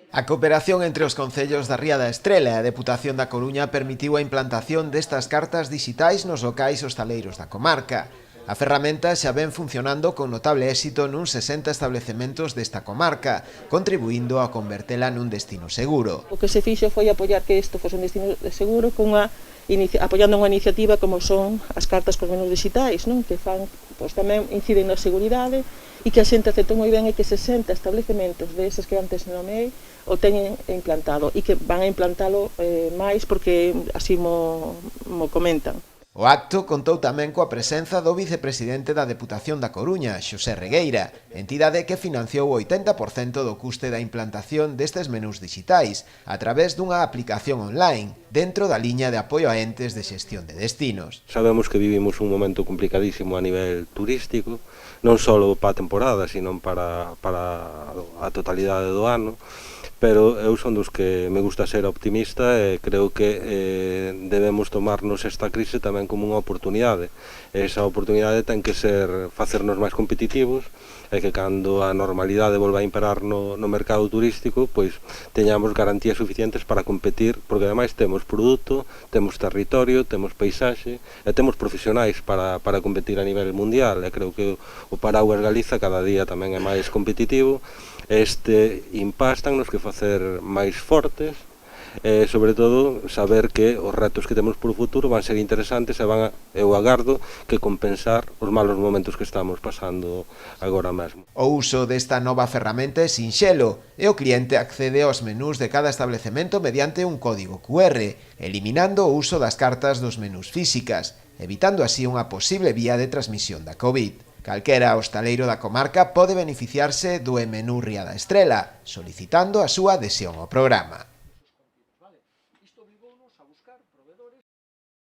A cooperación entre os concellos da Ría da Estrela e a Deputación da Coruña permitiu a implantación destas cartas dixitais nos locais hostaleiros da comarca. A ferramenta xa ven funcionando con notable éxito nuns 60 establecementos desta comarca, contribuindo a convertela nun destino seguro. O que se fixo foi apoiar que isto fose un destino seguro apoiando unha iniciativa como son as cartas cos menús digitais, non? Que tamén inciden na seguridade e que a xente aceptou moi ben e que 60 establecementos deses que antes nomeei o teñen implantado e que van a implantalo máis porque así mo comentan. O acto contou tamén coa presenza do vicepresidente da Deputación da Coruña, Xosé Regueira, entidade que financiou o 80% do custe da implantación destes menús digitais a través dunha aplicación online dentro da liña de apoio a entes de xestión de destinos. Sabemos que vivimos un momento complicadísimo a nivel turístico, non só para a temporada, sino para a totalidade do ano, pero eu son dos que me gusta ser optimista e creo que debemos tomarnos esta crise tamén como unha oportunidade. Esa oportunidade ten que ser facernos máis competitivos e que cando a normalidade volva a imperar no mercado turístico, pois teñamos garantías suficientes para competir, porque ademais temos produto, temos territorio, temos paisaxe e temos profesionais para competir a nivel mundial, e creo que o Paraguas Galiza cada día tamén é máis competitivo. Este impás tennos que facer máis fortes e, sobre todo, saber que os retos que temos polo futuro van ser interesantes e eu agardo que compensar os malos momentos que estamos pasando agora mesmo. O uso desta nova ferramenta é sinxelo e o cliente accede aos menús de cada establecemento mediante un código QR, eliminando o uso das cartas dos menús físicas, evitando así unha posible vía de transmisión da COVID. Calquera hostaleiro da comarca pode beneficiarse do menú Ría da Estrela, solicitando a súa adhesión ao programa.